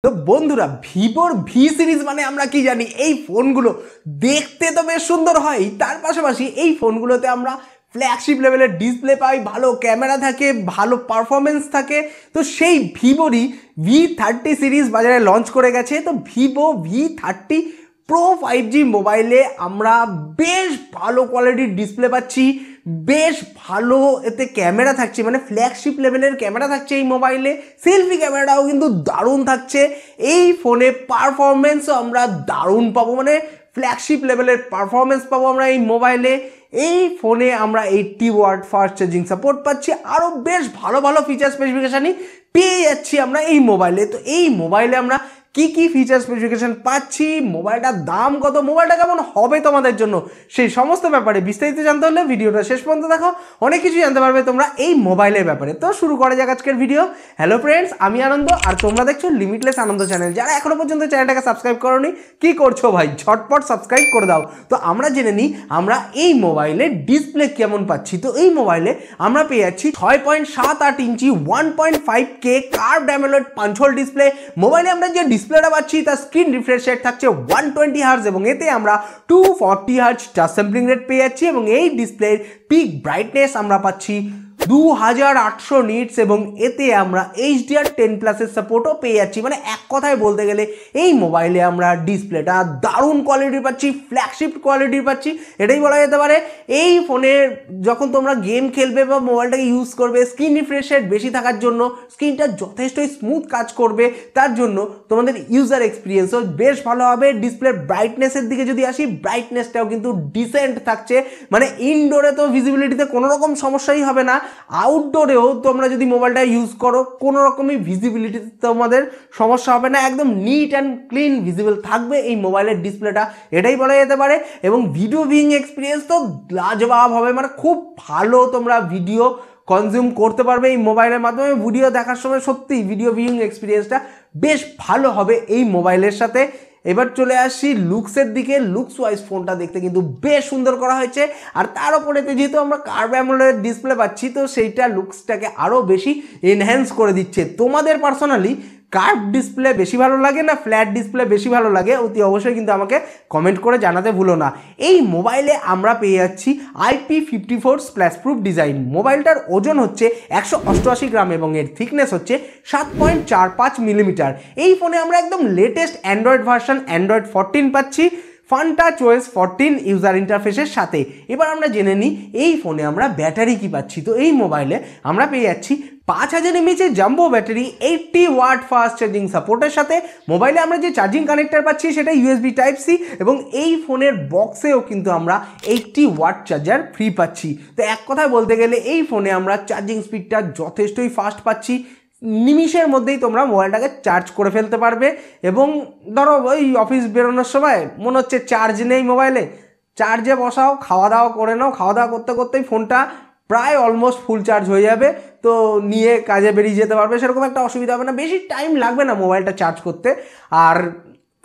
তো বন্ধুরা ভিভোর ভি সিরিজ মানে আমরা কি জানি, এই ফোনগুলো দেখতে তো বেশ সুন্দর হয়, তার পাশাপাশি এই ফোনগুলোতে আমরা ফ্ল্যাগশিপ লেভেলের ডিসপ্লে পাই, ভালো ক্যামেরা থাকে, ভালো পারফরমেন্স থাকে। তো সেই ভিভোরই V30 সিরিজ বাজারে লঞ্চ করে গেছে। তো ভিভো V30 প্রো 5G মোবাইলে আমরা বেশ ভালো কোয়ালিটির ডিসপ্লে পাচ্ছি, বেশ ভালো এতে ক্যামেরা থাকছে, মানে ফ্ল্যাগশিপ লেভেলের ক্যামেরা থাকছে এই মোবাইলে। সেলফি ক্যামেরাটাও কিন্তু দারুণ থাকছে। এই ফোনে পারফরমেন্সও আমরা দারুণ পাবো, মানে ফ্ল্যাগশিপ লেভেলের পারফরমেন্স পাবো আমরা এই মোবাইলে। এই ফোনে আমরা 80 ওয়াট ফাস্ট চার্জিং সাপোর্ট পাচ্ছি, আরও বেশ ভালো ভালো ফিচার স্পেসিফিকেশানই পেয়ে যাচ্ছি আমরা এই মোবাইলে। তো এই মোবাইলে আমরা কি কি ফিচার স্পেসিফিকেশন পাচ্ছি, মোবাইলটার দাম কত, মোবাইলটা কেমন হবে তোমাদের জন্য, সেই সমস্ত ব্যাপারে বিস্তারিত জানতে হলে ভিডিওটা শেষ পর্যন্ত দেখো, অনেক কিছু জানতে পারবে তোমরা এই মোবাইলের ব্যাপারে। তো শুরু করা যাক আজকের ভিডিও। হ্যালো ফ্রেন্ডস, আমি আনন্দ আর তোমরা দেখছো লিমিটলেস আনন্দ চ্যানেল। যারা এখনো পর্যন্ত চ্যানেলটাকে সাবস্ক্রাইব করোনি, কি করছো ভাই, ঝটপট সাবস্ক্রাইব করে দাও। তো আমরা জেনে নিই আমরা এই মোবাইলে ডিসপ্লে কেমন পাচ্ছি। তো এই মোবাইলে আমরা পেয়ে যাচ্ছি 6.78 ইঞ্চি 1.5K curved AMOLED punch whole display. মোবাইলে আমরা যে ডিসপ্লেটা পাচ্ছি তার স্ক্রিন রিফ্রেশ রেট থাকছে 120 হার্জ এবং এতে আমরা 240 হার্জ টাচ স্যাম্পলিং রেট পেয়ে যাচ্ছি এবং এই ডিসপ্লের পিক ব্রাইটনেস আমরা পাচ্ছি 2800 নিটস এবং এতে আমরা HDR10+এর সাপোর্টও পেয়ে যাচ্ছি। মানে এক কথায় বলতে গেলে এই মোবাইলে আমরা ডিসপ্লেটা দারুণ কোয়ালিটির পাচ্ছি, ফ্ল্যাগশিপ কোয়ালিটির পাচ্ছি, এটাই বলা যেতে পারে। এই ফোনে যখন তোমরা গেম খেলবে বা মোবাইলটাকে ইউজ করবে, স্ক্রিন রিফ্রেশ রেট বেশি থাকার জন্য স্ক্রিনটা যথেষ্টই স্মুথ কাজ করবে, তার জন্য তোমাদের ইউজার এক্সপিরিয়েন্সও বেশ ভালো হবে। ডিসপ্লের ব্রাইটনেসের দিকে যদি আসি, ব্রাইটনেসটাও কিন্তু ডিসেন্ট থাকছে, মানে ইনডোরে তো ভিজিবিলিটিতে কোনো রকম সমস্যাই হবে না, আউটডোরেও তোমরা যদি মোবাইলটা ইউজ করো কোনো রকমই ভিজিবিলিটিতে তোমাদের সমস্যা হবে না, একদম নিট অ্যান্ড ক্লিন ভিজিবল থাকবে এই মোবাইলের ডিসপ্লেটা, এটাই বলা যেতে পারে। এবং ভিডিও ভিউইং এক্সপিরিয়েন্স তো লাজবাব হবে, মানে খুব ভালো তোমরা ভিডিও কনজিউম করতে পারবে এই মোবাইলের মাধ্যমে। ভিডিও দেখার সময় সত্যিই ভিডিও ভিউইং এক্সপিরিয়েন্সটা বেশ ভালো হবে এই মোবাইলের সাথে। এবার চলে আসি লুকসের দিকে। লুকস ওয়াইজ ফোনটা দেখতে কিন্তু বেশ সুন্দর করা হয়েছে, আর তার উপরেতে যেহেতু আমরা কার্ভ অ্যামোলেড ডিসপ্লে পাচ্ছি, তো সেইটা লুকসটাকে আরও বেশি এনহ্যান্স করে দিচ্ছে। তোমাদের পার্সোনালি কার্ভ ডিসপ্লে বেশি ভালো লাগে না ফ্ল্যাট ডিসপ্লে বেশি ভালো লাগে, অতি অবশ্যই কিন্তু আমাকে কমেন্ট করে জানাতে ভুলো না। এই মোবাইলে আমরা পেয়ে যাচ্ছি IP54 স্প্ল্যাশ প্রুফ ডিজাইন। মোবাইলটার ওজন হচ্ছে 188 গ্রাম এবং এর থিকনেস হচ্ছে 7.45 মিলিমিটার। এই ফোনে আমরা একদম লেটেস্ট অ্যান্ড্রয়েড ভার্সন অ্যান্ড্রয়েড 14 পাচ্ছি FunTouchOS 14 ইউজার ইন্টারফেসের সাথে। এবার আমরা জেনে নিই এই ফোনে আমরা ব্যাটারি কি পাচ্ছি। তো এই মোবাইলে আমরা পেয়ে যাচ্ছি 5000 mAh jumbo battery 80 watt fast charging সাপোর্টের সাথে। মোবাইলে আমরা যে চার্জিং কানেক্টর পাচ্ছি সেটা USB Type-C এবং এই ফোনের বক্সেও কিন্তু আমরা 80 ওয়াট চার্জার ফ্রি পাচ্ছি। তো এক কথায় বলতে গেলে এই ফোনে আমরা চার্জিং স্পিডটা যথেষ্টই ফাস্ট পাচ্ছি, নিমিষের মধ্যেই তোমরা মোবাইলটাকে চার্জ করে ফেলতে পারবে। এবং ধরো ওই অফিস বেরোনোর সময় মনে হচ্ছে চার্জ নেই মোবাইলে, চার্জে বসাও, খাওয়া দাওয়া করে নাও, খাওয়া দাওয়া করতে করতেই ফোনটা প্রায় অলমোস্ট ফুল চার্জ হয়ে যাবে, তো নিয়ে কাজে বেরিয়ে যেতে পারবে, সেরকম একটা অসুবিধা হবে না, বেশি টাইম লাগবে না মোবাইলটা চার্জ করতে। আর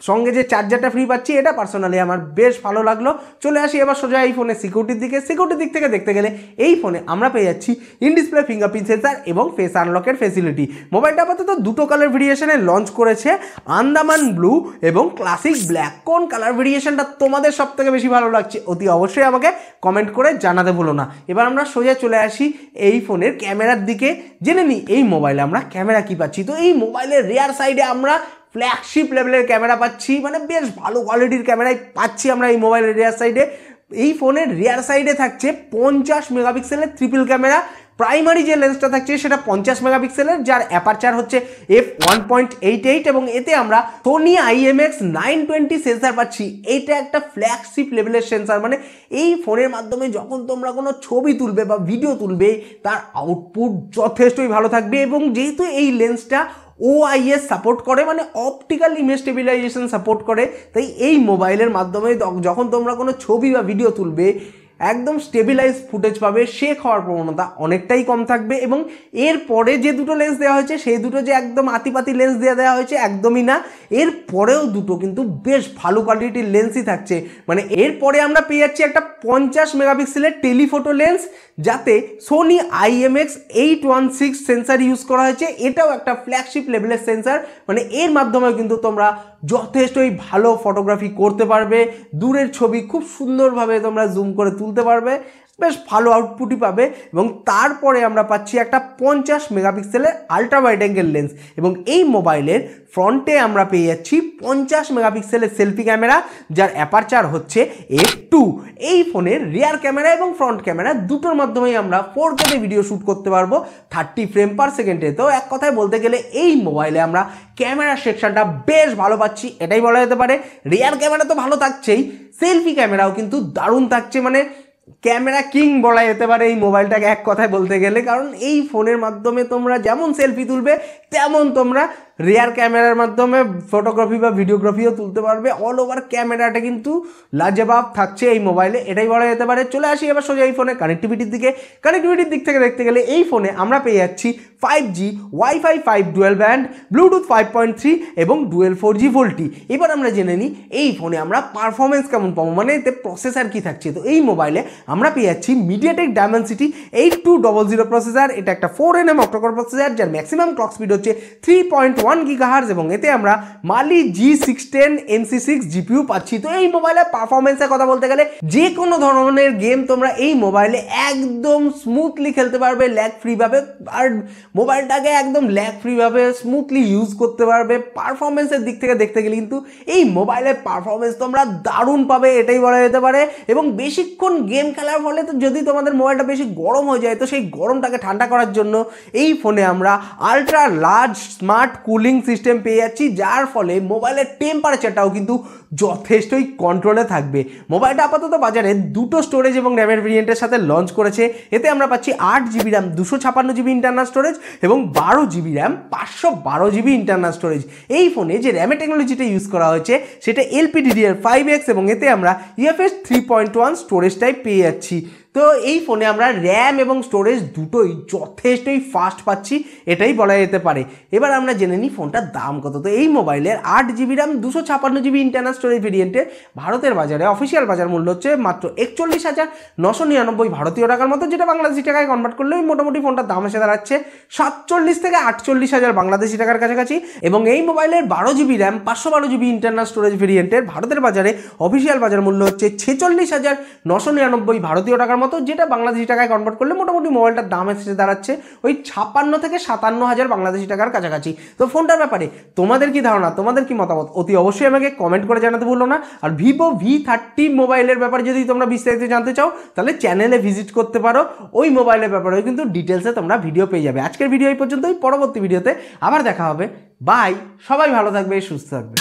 সঙ্গে যে চার্জারটা ফ্রি পাচ্ছি এটা পার্সোনালি আমার বেশ ভালো লাগলো। চলে আসি এবার সোজা এই ফোনের সিকিউরিটির দিকে। সিকিউরিটির দিক থেকে দেখতে গেলে এই ফোনে আমরা পেয়ে যাচ্ছি ইন ডিসপ্লে ফিঙ্গারপ্রিন্ট সেন্সার এবং ফেস আনলকের ফেসিলিটি। মোবাইলটা আপাতত দুটো কালার ভেরিয়েশনে লঞ্চ করেছে, আন্দামান ব্লু এবং ক্লাসিক ব্ল্যাক। কোন কালার ভেরিয়েশনটা তোমাদের সব থেকে বেশি ভালো লাগছে অতি অবশ্যই আমাকে কমেন্ট করে জানাতে ভুলো না। এবার আমরা সোজা চলে আসি এই ফোনের ক্যামেরার দিকে, জেনে নিই এই মোবাইলে আমরা ক্যামেরা কি পাচ্ছি। তো এই মোবাইলের রিয়ার সাইডে আমরা ফ্ল্যাগশিপ লেভেলের ক্যামেরা পাচ্ছি, মানে বেশ ভালো কোয়ালিটির ক্যামেরাই পাচ্ছি আমরা এই মোবাইলের রিয়ার সাইডে। এই ফোনের রিয়ার সাইডে থাকছে 50 মেগাপিক্সেলের ট্রিপল ক্যামেরা। প্রাইমারি যে লেন্সটা থাকছে সেটা 50 মেগাপিক্সেলের, যার অ্যাপারচার হচ্ছে f1.88 এবং এতে আমরা সোনি IMX920 সেন্সার পাচ্ছি। এইটা একটা ফ্ল্যাগশিপ লেভেলের সেন্সার, মানে এই ফোনের মাধ্যমে যখন তোমরা কোনো ছবি তুলবে বা ভিডিও তুলবে তার আউটপুট যথেষ্টই ভালো থাকবে। এবং যেহেতু এই লেন্সটা OIS সাপোর্ট করে, মানে অপটিক্যাল ইমেজ স্টেবিলাইজেশন সাপোর্ট করে, তাই এই মোবাইলের মাধ্যমে যখন তোমরা কোনো ছবি বা ভিডিও তুলবে একদম স্টেবিলাইজ ফুটেজ পাবে, শেক হওয়ার প্রবণতা অনেকটাই কম থাকবে। এবং এরপরে যে দুটো লেন্স দেওয়া হয়েছে সেই দুটো যে একদম আতিপাতি লেন্স দেওয়া হয়েছে একদমই না, এর পরেও দুটো কিন্তু বেশ ভালো কোয়ালিটির লেন্সই থাকছে। মানে এরপরে আমরা পেয়ে যাচ্ছি একটা 50 মেগাপিক্সেলের টেলিফোটো লেন্স, যাতে সোনি IMX816 সেন্সার ইউজ করা হয়েছে। এটাও একটা ফ্ল্যাগশিপ লেভেলের সেন্সার, মানে এর মাধ্যমে কিন্তু তোমরা যথেষ্টই ভালো ফটোগ্রাফি করতে পারবে, দূরের ছবি খুব সুন্দরভাবে তোমরা জুম করে তুলতে পারবে, বেশ ভালো আউটপুটই পাবে। এবং তারপরে আমরা পাচ্ছি একটা 50 মেগাপিক্সেলের আলট্রা ওয়াইড অ্যাঙ্গেল লেন্স, এবং এই মোবাইলের ফ্রন্টে আমরা পেয়ে যাচ্ছি 50 মেগাপিক্সেলের সেলফি ক্যামেরা, যার অ্যাপারচার হচ্ছে f2। এই ফোনের রিয়ার ক্যামেরা এবং ফ্রন্ট ক্যামেরা দুটোর মাধ্যমেই আমরা 4K তে ভিডিও শ্যুট করতে পারবো 30 ফ্রেম পার সেকেন্ডে। তো এক কথায় বলতে গেলে এই মোবাইলে আমরা ক্যামেরা সেকশনটা বেশ ভালো পাচ্ছি, এটাই বলা যেতে পারে। রিয়ার ক্যামেরা তো ভালো থাকছেই, সেলফি ক্যামেরাও কিন্তু দারুণ থাকছে, মানে ক্যামেরা কিং বলা যেতে পারে এই মোবাইলটাকে এক কথায় বলতে গেলে। কারণ এই ফোনের মাধ্যমে তোমরা যেমন সেলফি তুলবে তেমন তোমরা রিয়ার ক্যামেরার মাধ্যমে ফটোগ্রাফি বা ভিডিওগ্রাফিও তুলতে পারবে। অল ওভার ক্যামেরাটা কিন্তু লাজবাব থাকছে এই মোবাইলে, এটাই বলা যেতে পারে। চলে আসি এবার সোজা এই ফোনের কানেক্টিভিটির দিকে। কানেক্টিভিটির দিক থেকে দেখতে গেলে এই ফোনে আমরা পেয়ে যাচ্ছি 5G, Wi-Fi 5 dual band, Bluetooth 5.3 এবং ডুয়েল 4G ভোল্টি। এবার আমরা জেনে নিই এই ফোনে আমরা পারফরমেন্স কেমন পাবো, মানে এতে প্রসেসর কি থাকছে। তো এই মোবাইলে আমরা পেয়ে যাচ্ছি মিডিয়াটেক ডায়মেনসিটি 8200 প্রসেসর। এটা একটা 4nm অক্টোকোর প্রসেসর, যার ম্যাক্সিমাম ক্লক স্পিড হচ্ছে 3.1 GHz, এবং এতে আমরা মালি G610 MC6 GPU পাচ্ছি। তো এই মোবাইলের পারফরমেন্সের কথা বলতে গেলে যে কোনো ধরনের গেম তোমরা এই মোবাইলে একদম স্মুথলি খেলতে পারবে, ল্যাগ ফ্রি ভাবে, আর মোবাইলটাকে একদম ল্যাগ ফ্রি ভাবে স্মুথলি ইউজ করতে পারবে। পারফরমেন্সের দিক থেকে দেখতে গেলে কিন্তু এই মোবাইলের পারফরমেন্স তোমরা দারুণ পাবে, এটাই বলা যেতে পারে। এবং বেশিক্ষণ গেম খেলার ফলে তো যদি তোমাদের মোবাইলটা বেশি গরম হয়ে যায়, তো সেই গরমটাকে ঠান্ডা করার জন্য এই ফোনে আমরা ultra large smart cooling system পেয়ে যাচ্ছি, যার ফলে মোবাইলের টেম্পারেচারটাও কিন্তু যথেষ্টই কন্ট্রোলে থাকবে। মোবাইলটা আপাতত বাজারে দুটো স্টোরেজ এবং র্যামের ভেরিয়েন্টের সাথে লঞ্চ করেছে। এতে আমরা পাচ্ছি 8GB RAM 256GB internal storage এবং 12GB RAM 512GB internal storage. এই ফোনে যে র্যামের টেকনোলজিটা ইউজ করা হয়েছে সেটা LPDDR5X, এবং এতে আমরা UFS 3.1 স্টোরেজ টাইপ পেয়ে যাচ্ছি। তো এই ফোনে আমরা র্যাম এবং স্টোরেজ দুটোই যথেষ্টই ফাস্ট পাচ্ছি, এটাই বলা যেতে পারে। এবার আমরা জেনে নিই ফোনটার দাম কত। তো এই মোবাইলের 8GB RAM 256GB internal storage ভেরিয়েন্টের ভারতের বাজারে অফিসিয়াল বাজার মূল্য হচ্ছে মাত্র 41,999 ভারতীয় টাকার মতো, যেটা বাংলাদেশি টাকায় কনভার্ট করলে মোটামুটি ফোনটার দাম এসে দাঁড়াচ্ছে 47 থেকে 48,000 বাংলাদেশি টাকার কাছাকাছি। এবং এই মোবাইলের 12GB RAM 512GB internal storage ভেরিয়েন্টের ভারতের বাজারে অফিসিয়াল বাজার মূল্য হচ্ছে 46,999 ভারতীয় টাকার মতো, যেটা বাংলাদেশি টাকায় কনভার্ট করলে মোটামুটি মোবাইলটার দাম এসে দাঁড়াচ্ছে ওই 56 থেকে 57,000 বাংলাদেশি টাকার কাছাকাছি। তো ফোনটার ব্যাপারে তোমাদের কি ধারণা, তোমাদের কি মতামত, অতি অবশ্যই আমাকে কমেন্ট করে জানাতে ভুলো না। আর Vivo V30 মোবাইলের ব্যাপারে যদি তোমরা বিস্তারিত জানতে চাও তাহলে চ্যানেলে ভিজিট করতে পারো, ওই মোবাইলের ব্যাপারেও কিন্তু ডিটেলসে তোমরা ভিডিও পেয়ে যাবে। আজকের ভিডিও এই পর্যন্তই, পরবর্তী ভিডিওতে আবার দেখা হবে। বাই, সবাই ভালো থাকবে, সুস্থ থাকবে।